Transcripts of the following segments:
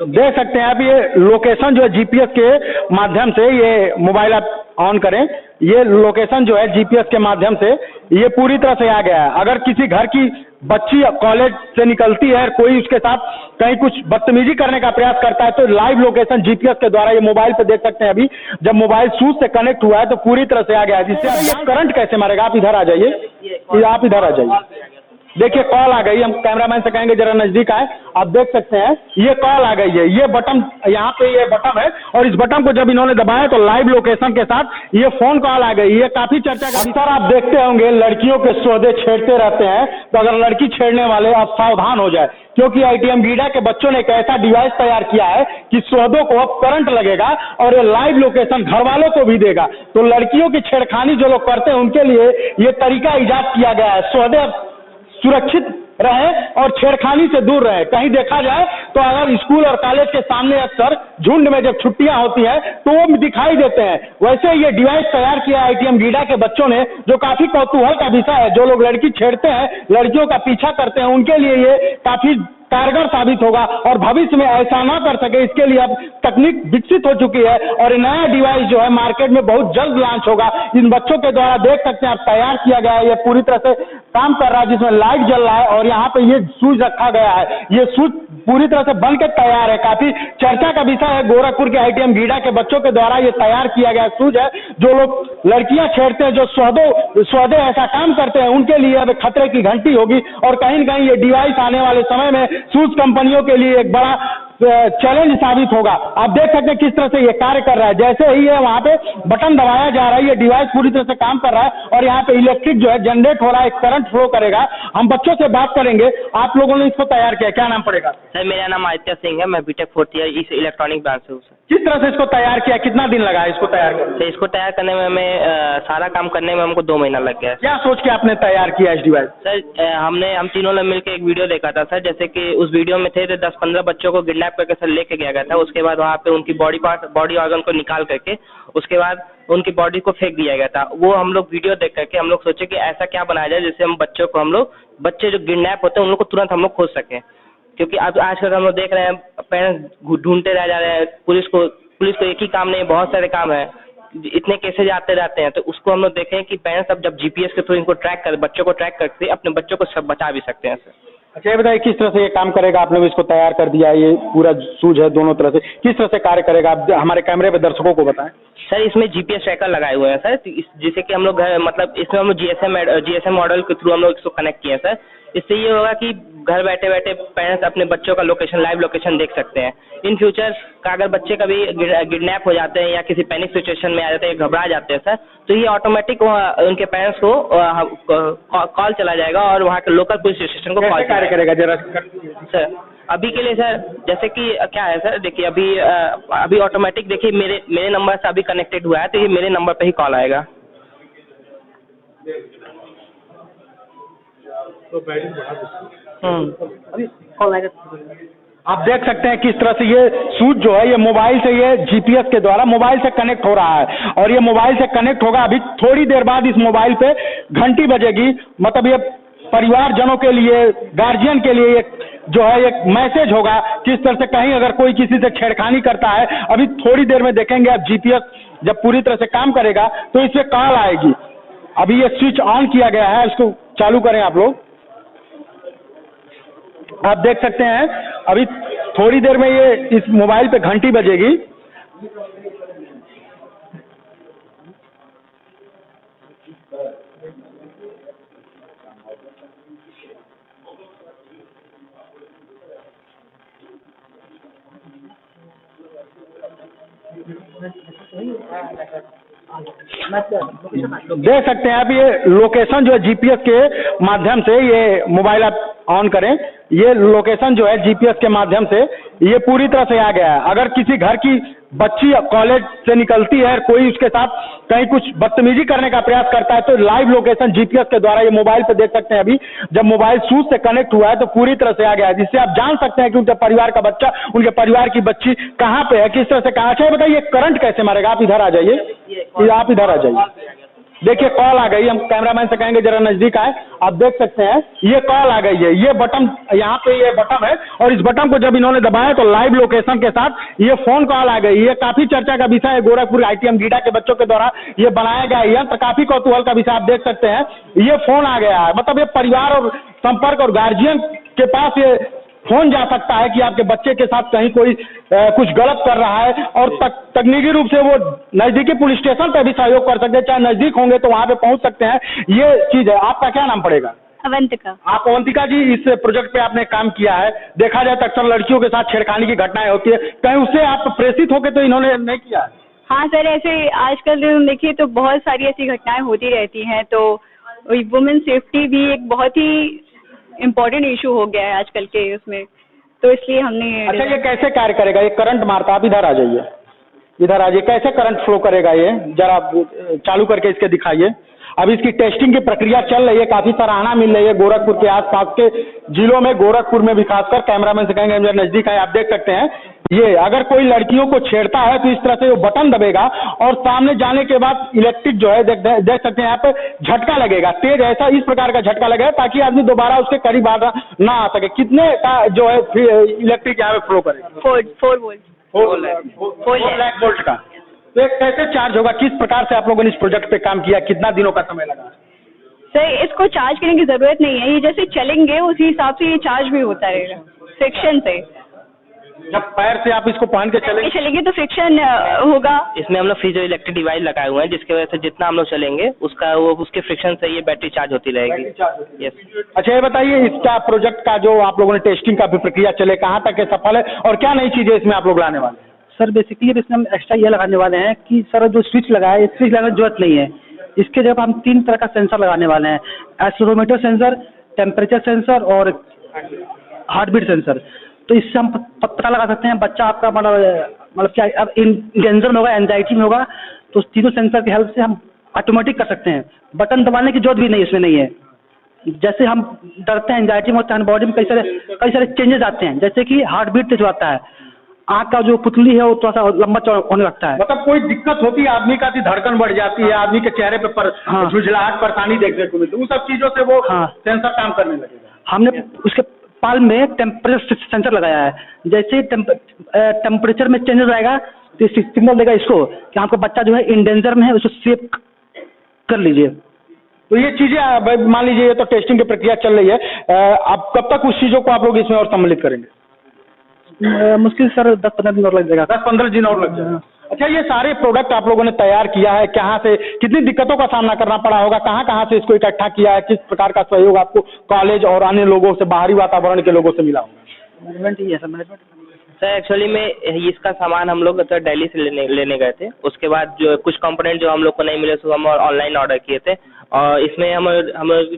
देख सकते हैं आप, ये लोकेशन जो है जीपीएस के माध्यम से, ये मोबाइल आप ऑन करें, ये लोकेशन जो है जीपीएस के माध्यम से ये पूरी तरह से आ गया है। अगर किसी घर की बच्ची कॉलेज से निकलती है, कोई उसके साथ कहीं कुछ बदतमीजी करने का प्रयास करता है, तो लाइव लोकेशन जीपीएस के द्वारा ये मोबाइल पे देख सकते हैं। अभी जब मोबाइल स्विच से कनेक्ट हुआ है तो पूरी तरह से आ गया है, जिससे आप करंट कैसे मारेगा। आप इधर आ जाइए, आप इधर आ जाइए, देखिए कॉल आ गई। हम कैमरामैन से कहेंगे जरा नजदीक आए, आप देख सकते हैं ये कॉल आ गई है। ये बटन, यहाँ पे ये बटन है और इस बटन को जब इन्होंने दबाया तो लाइव लोकेशन के साथ ये फोन कॉल आ गई। ये काफी चर्चा का विषय। आप देखते होंगे लड़कियों के सौदे छेड़ते रहते हैं, तो अगर लड़की छेड़ने वाले आप सावधान हो जाए, क्योंकि आईटीएम गीडा के बच्चों ने एक ऐसा डिवाइस तैयार किया है कि सौदों को अब करंट लगेगा और ये लाइव लोकेशन घर वालों को भी देगा। तो लड़कियों की छेड़खानी जो लोग करते हैं उनके लिए ये तरीका इजाद किया गया है। सौदे सुरक्षित रहे और छेड़खानी से दूर रहे। कहीं देखा जाए तो अगर स्कूल और कॉलेज के सामने अक्सर झुंड में जब छुट्टियां होती है तो वो दिखाई देते हैं। वैसे ये डिवाइस तैयार किया आईटीएम गीडा के बच्चों ने, जो काफी कौतूहल का विषय है। जो लोग लड़की छेड़ते हैं, लड़कियों का पीछा करते हैं, उनके लिए ये काफी कारगर साबित होगा और भविष्य में ऐसा ना कर सके, इसके लिए अब तकनीक विकसित हो चुकी है और नया डिवाइस जो है मार्केट में बहुत जल्द लॉन्च होगा। इन बच्चों के द्वारा देख सकते हैं आप, तैयार किया गया है। ये पूरी तरह से काम कर रहा है, जिसमें लाइट जल रहा है और यहाँ पे ये स्विच रखा गया है। ये स्विच पूरी तरह से बनकर तैयार है। काफी चर्चा का विषय है। गोरखपुर के आईटीएम गीडा के बच्चों के द्वारा ये तैयार किया गया स्विच है। जो लोग लड़कियां छेड़ते हैं, जो सौदे ऐसा काम करते हैं, उनके लिए अब खतरे की घंटी होगी और कहीं न कहीं ये डिवाइस आने वाले समय में स्विच कंपनियों के लिए एक बड़ा चैलेंज साबित होगा। आप देख सकते हैं किस तरह से ये कार्य कर रहा है। जैसे ही ये वहाँ पे बटन दबाया जा रहा है, ये डिवाइस पूरी तरह से काम कर रहा है और यहाँ पे इलेक्ट्रिक जो है जनरेट हो रहा है, एक करंट फ्लो करेगा। हम बच्चों से बात करेंगे। आप लोगों ने इसको तैयार किया, क्या नाम पड़ेगा? सर मेरा नाम आदित्य सिंह है, मैं बीटेक 4th ईयर इस इलेक्ट्रॉनिक ब्रांच से हूँ सर। किस तरह से इसको तैयार किया, कितना दिन लगा इसको तैयार करने? तो इसको तैयार करने में हमें सारा काम करने में हमको 2 महीना लग गया। क्या सोच के आपने तैयार किया इस डिवाइस? सर हम तीनों ने मिलकर एक वीडियो देखा था सर। जैसे कि उस वीडियो में थे 10-15 बच्चों को किडनैप करके सर लेके गया था। उसके बाद वहाँ पे उनकी बॉडी ऑर्गन को निकाल करके उसके बाद उनकी बॉडी को फेंक दिया गया था। वो हम लोग वीडियो देख करके हम लोग सोचे कि ऐसा क्या बनाया जाए जिससे हम बच्चे जो किडनैप होते हैं उन लोग को तुरंत हम लोग खोज सकें। क्योंकि अब आजकल हम लोग देख रहे हैं पेरेंट्स ढूंढते रह जा रहे हैं। पुलिस को एक ही काम नहीं, बहुत सारे काम है, इतने केसेज आते रहते हैं। तो उसको हम लोग देखें कि पेरेंट्स अब जब जीपीएस के थ्रू इनको बच्चों को ट्रैक करके अपने बच्चों को सब बचा भी सकते हैं सर। अच्छा, ये बताइए किस तरह से ये काम करेगा? आपने भी इसको तैयार कर दिया, ये पूरा सूझ है दोनों तरह से, किस तरह से कार्य करेगा? आप हमारे कैमरे पे दर्शकों को बताएं। सर इसमें जीपीएस ट्रैकर लगाए हुए हैं सर, जिससे कि हम लोग मतलब इसमें हम लोग जीएसएम मॉडल के थ्रू हम लोग इसको कनेक्ट किए हैं सर। इससे ये होगा कि घर बैठे बैठे पेरेंट्स अपने बच्चों का लाइव लोकेशन देख सकते हैं। इन फ्यूचर का अगर बच्चे कभी किडनैप हो जाते हैं या किसी पैनिक सिचुएशन में आ जाते हैं, घबरा जाते हैं सर, तो ये ऑटोमेटिक उनके पेरेंट्स को कॉल चला जाएगा और वहाँ के लोकल पुलिस स्टेशन को कॉल करेगा जरा सर। अभी के लिए सर जैसे कि क्या है सर, देखिए अभी ऑटोमेटिक, देखिए मेरे नंबर से अभी कनेक्टेड हुआ है तो ये मेरे नंबर पे ही कॉल आएगा। आप देख सकते हैं किस तरह से ये सूट जो है ये मोबाइल से, ये जीपीएस के द्वारा मोबाइल से कनेक्ट हो रहा है और ये मोबाइल से कनेक्ट होगा। अभी थोड़ी देर बाद इस मोबाइल पे घंटी बजेगी। मतलब ये परिवारजनों के लिए, गार्जियन के लिए एक जो है एक मैसेज होगा किस तरह से कहीं अगर कोई किसी से छेड़खानी करता है। अभी थोड़ी देर में देखेंगे आप, जीपीएस जब पूरी तरह से काम करेगा तो इससे कॉल आएगी। अभी ये स्विच ऑन किया गया है, इसको चालू करें आप लोग। आप देख सकते हैं अभी थोड़ी देर में ये इस मोबाइल पे घंटी बजेगी। देख सकते हैं आप, ये लोकेशन जो है जीपीएस के माध्यम से, ये मोबाइल आप ऑन करें, ये लोकेशन जो है जीपीएस के माध्यम से ये पूरी तरह से आ गया है। अगर किसी घर की बच्ची कॉलेज से निकलती है, कोई उसके साथ कहीं कुछ बदतमीजी करने का प्रयास करता है, तो लाइव लोकेशन जीपीएस के द्वारा ये मोबाइल पे देख सकते हैं। अभी जब मोबाइल स्विच से कनेक्ट हुआ है तो पूरी तरह से आ गया है, जिससे आप जान सकते हैं कि उनके परिवार का बच्चा, उनके परिवार की बच्ची कहाँ पे है, किस तरह से कहाँ। अच्छा बताइए, करंट कैसे मारेगा? आप इधर आ जाइए, आप इधर आ जाइए, देखिए कॉल आ गई, हम कैमरामैन से कहेंगे जरा नजदीक आए, आप देख सकते हैं ये कॉल आ गई है, ये बटन यहाँ पे ये बटन है और इस बटन को जब इन्होंने दबाया तो लाइव लोकेशन के साथ ये फोन कॉल आ गई। ये काफी चर्चा का विषय है, गोरखपुर ITM गीडा के बच्चों के द्वारा ये बनाया गया यंत्र काफी कौतूहल का विषय, आप देख सकते हैं ये फोन आ गया है। मतलब ये परिवार और संपर्क और गार्जियन के पास ये फोन जा सकता है कि आपके बच्चे के साथ कहीं कोई कुछ गलत कर रहा है और तकनीकी रूप से वो नजदीकी पुलिस स्टेशन पर भी सहयोग कर सकते हैं, चाहे नजदीक होंगे तो वहां पे पहुंच सकते हैं, ये चीज है। आपका क्या नाम पड़ेगा? अवंतिका। आप अवंतिका जी, इस प्रोजेक्ट पे आपने काम किया है, देखा जाए तो अक्सर लड़कियों के साथ छेड़खानी की घटनाएं होती है, कहीं उससे आप प्रेषित होकर तो इन्होंने नहीं किया? हाँ सर, ऐसे आजकल देखिए तो बहुत सारी ऐसी घटनाएं होती रहती हैं, तो वुमेन सेफ्टी भी एक बहुत ही इम्पोर्टेंट इशू हो गया है आजकल के उसमें, तो इसलिए हमने। अच्छा, ये कैसे कार्य करेगा? ये करंट मारता, आप इधर आ जाइए, इधर आ जाइए, कैसे करंट फ्लो करेगा ये जरा चालू करके इसके दिखाइए। अभी इसकी टेस्टिंग की प्रक्रिया चल रही है, काफी सराहना मिल रही है गोरखपुर के आसपास के जिलों में, गोरखपुर में भी खासकर। कैमरामैन से कहेंगे जरा नजदीक आए, आप देख सकते हैं ये अगर कोई लड़कियों को छेड़ता है तो इस तरह से वो बटन दबेगा और सामने जाने के बाद इलेक्ट्रिक जो है देख सकते हैं यहाँ पे झटका लगेगा, तेज ऐसा इस प्रकार का झटका लगेगा ताकि आदमी दोबारा उसके करीब ना आ सके। कितने का जो है इलेक्ट्रिक यहाँ पे फ्लो करेगा? 4 वोल्ट। 4 लाख वोल्ट का। तो ये कैसे चार्ज होगा? किस प्रकार से आप लोगों ने इस प्रोजेक्ट पे काम किया, कितना दिनों का समय लगा? सर, इसको चार्ज करने की जरूरत नहीं है, ये जैसे चलेंगे उसी हिसाब से ये चार्ज भी होता रहेगा फ्रिक्शन से। जब पैर से आप इसको पहन के चलेंगे तो फ्रिक्शन होगा। इसमें हम लोग फ्रीजो इलेक्ट्रिक डिवाइस लगाए हुए हैं, जिसकी वजह से जितना हम लोग चलेंगे उसके फ्रिक्शन से ये बैटरी चार्ज होती रहेगी। यस। अच्छा, ये बताइए इसका प्रोजेक्ट का जो आप लोगों ने टेस्टिंग का भी प्रक्रिया चले, कहाँ तक ये सफल है और क्या नई चीजें इसमें आप लोग लाने वाले हैं? सर बेसिकली इसमें हम एक्स्ट्रा ये लगाने वाले हैं कि सर जो स्विच लगा है, स्विच लगाने की जरूरत नहीं है। इसके जगह हम 3 तरह का सेंसर लगाने वाले हैं, एक्सीलरोमीटर सेंसर, टेम्परेचर सेंसर और हार्ट बीट सेंसर। तो इससे हम पता लगा सकते हैं बच्चा आपका मतलब क्या अब डेंजर में होगा, एंजाइटी में होगा, तो तीनों सेंसर की हेल्प से हम ऑटोमेटिक कर सकते हैं। बटन दबाने की जरूरत भी नहीं इसमें नहीं है। जैसे हम डरते हैं, एंजाइटी में होता है, बॉडी में कई सारे चेंजेस आते हैं, जैसे कि हार्ट बीट तेज आता है, आँख का जो पुतली है वो थोड़ा सा लंबा चौड़ा होने लगता है। मतलब कोई दिक्कत होती है आदमी का, धड़कन बढ़ जाती है, आदमी के चेहरे पे झुंझलाहट परेशानी देखने को मिलती है, उन सब चीजों से वो सेंसर काम करने लगेगा। हमने उसके पाल में टेम्परेचर सेंसर लगाया है, जैसे टेम्परेचर में चेंजेस आएगा तो सिग्नल देगा इसको कि आपका बच्चा जो है इन डेंजर में है, उसको सेव कर लीजिए। तो ये चीजें मान लीजिए ये तो टेस्टिंग की प्रक्रिया चल रही है, अब कब तक उस चीजों को आप लोग इसमें और सम्मिलित करेंगे? मुश्किल सर 10-15 दिन और लग जाएगा। 10-15 दिन और लग जाएगा। अच्छा, ये सारे प्रोडक्ट आप लोगों ने तैयार किया है, कहाँ से कितनी दिक्कतों का सामना करना पड़ा होगा, कहाँ से इसको इकट्ठा किया है, किस प्रकार का सहयोग आपको कॉलेज और अन्य लोगों से, बाहरी वातावरण के लोगों से मिला होगा? मैनेजमेंट ही है सर, मैनेजमेंट। सर एक्चुअली में इसका सामान हम लोग दिल्ली से लेने गए थे, उसके बाद जो कुछ कंपोनेंट जो हम लोग को नहीं मिले उसको हम ऑनलाइन ऑर्डर किए थे, और इसमें हम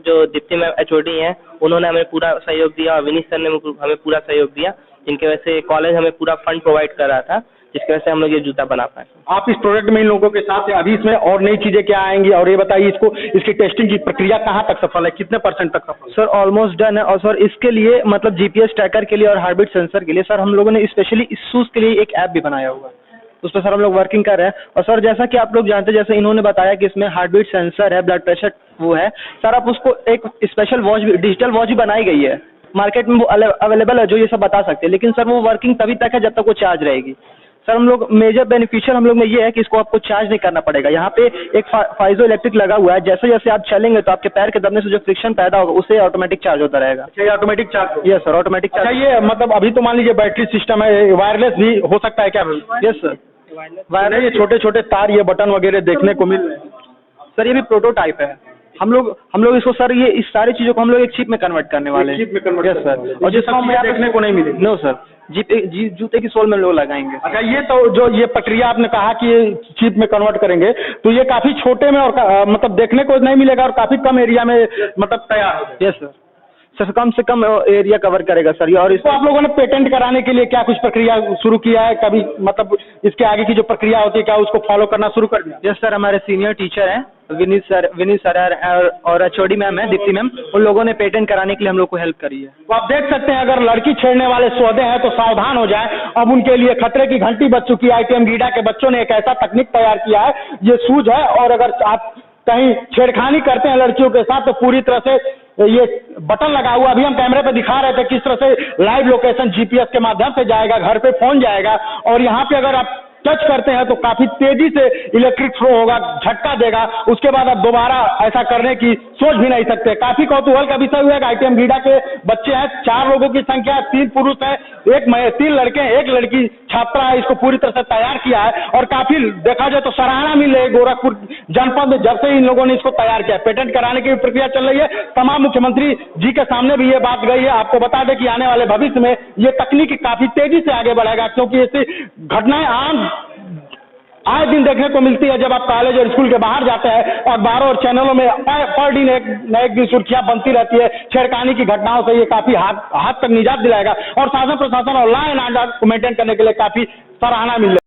जो दीप्ति मैम HOD हैं उन्होंने हमें पूरा सहयोग दिया और विनीत सर ने हमें पूरा सहयोग दिया, जिनकी वजह से कॉलेज हमें पूरा फंड प्रोवाइड कर रहा था, जिसकी वजह से हम लोग ये जूता बना पाए। आप इस प्रोजेक्ट में इन लोगों के साथ हैं, अभी इसमें और नई चीजें क्या आएंगी, और ये बताइए इसकी टेस्टिंग की प्रक्रिया कहाँ तक सफल है, कितने % तक सफल? सर ऑलमोस्ट डन है, और सर इसके लिए मतलब GPS ट्रैकर के लिए और हार्ट बीट सेंसर के लिए सर हम लोगों ने स्पेशली इस शूज के लिए एक ऐप भी बनाया हुआ है, उस पर सर हम लोग वर्किंग कर रहे हैं। और सर जैसा कि आप लोग जानते हैं, जैसे इन्होंने बताया कि इसमें हार्ट बीट सेंसर है, ब्लड प्रेशर वो है, सर आप उसको एक स्पेशल वॉच भी, डिजिटल वॉच भी बनाई गई है, मार्केट में वो अवेलेबल है जो ये सब बता सकते हैं, लेकिन सर वो वर्किंग तभी तक है जब तक वो चार्ज रहेगी। सर हम लोग मेजर बेनिफिशियल हम लोग में ये है कि इसको आपको चार्ज नहीं करना पड़ेगा। यहाँ पे एक फाइजो इलेक्ट्रिक लगा हुआ है, जैसे जैसे आप चलेंगे तो आपके पैर के दबने से जो फ्रिक्शन पैदा होगा उससे ऑटोमेटिक चार्ज होता रहेगा। ये automatic charge? Yes sir, automatic charge. अच्छा, ये मतलब अभी तो मान लीजिए बैटरी सिस्टम है, वायरलेस भी हो सकता है क्या? यस सर, वायरलेस, ये छोटे छोटे तार, ये बटन वगैरह देखने को मिल रहे हैं। सर ये भी प्रोटोटाइप है, हम लोग इसको सर ये इस सारी चीजों को हम लोग एक चिप में कन्वर्ट करने वाले हैं। चिप में कन्वर्ट? यस सर, और जिसको हम देखने को नहीं मिले? नो सर, जूते की सोल में लोग लगाएंगे। अच्छा, ये तो जो ये प्रक्रिया आपने कहा कि ये चिप में कन्वर्ट करेंगे, तो ये काफी छोटे में और मतलब देखने को नहीं मिलेगा और काफी कम एरिया में मतलब तैयार हो जाएगा? यस सर, कम से कम एरिया कवर करेगा सर ये। और इसको आप लोगों ने पेटेंट कराने के लिए क्या कुछ प्रक्रिया शुरू किया है कभी, मतलब इसके आगे की जो प्रक्रिया होती है क्या उसको फॉलो करना शुरू कर दिया? यस सर, हमारे सीनियर टीचर हैं विनीत सर और HOD मैम है दीप्ति मैम, उन लोगों ने पेटेंट कराने के लिए हम लोग को हेल्प करी है। तो आप देख सकते हैं अगर लड़की छेड़ने वाले सौदे हैं तो सावधान हो जाए, अब उनके लिए खतरे की घंटी बज चुकी है। ITM गीडा के बच्चों ने एक ऐसा तकनीक तैयार किया है, ये शूज है, और अगर आप कहीं छेड़खानी करते हैं लड़कियों के साथ, तो पूरी तरह से ये बटन लगा हुआ, अभी हम कैमरे पे दिखा रहे थे किस तरह से लाइव लोकेशन जीपीएस के माध्यम से जाएगा, घर पे फोन जाएगा, और यहाँ पे अगर आप टच करते हैं तो काफी तेजी से इलेक्ट्रिक फ्लो होगा, झटका देगा, उसके बाद आप दोबारा ऐसा करने की सोच भी नहीं सकते। काफी कौतूहल का विषय हुआ है। आईटीएम गीडा के बच्चे हैं, 4 लोगों की संख्या, 3 पुरुष हैं, 3 लड़के हैं, 1 लड़की छात्रा है। इसको पूरी तरह से तैयार किया है और काफी देखा जाए तो सराहना मिल रही है गोरखपुर जनपद में जब से इन लोगों ने इसको तैयार किया। पेटेंट कराने की प्रक्रिया चल रही है, तमाम मुख्यमंत्री जी के सामने भी ये बात गई है। आपको बता दें कि आने वाले भविष्य में ये तकनीक काफी तेजी से आगे बढ़ेगा, क्योंकि ऐसी घटनाएं आए दिन देखने को मिलती है। जब आप कॉलेज और स्कूल के बाहर जाते हैं, अखबारों और चैनलों में पर दिन एक दिन सुर्खियां बनती रहती है छेड़खानी की घटनाओं से। ये काफी हाथ तक निजात दिलाएगा और शासन प्रशासन और लॉ एंड ऑर्डर को मेंटेन करने के लिए काफी सराहना मिल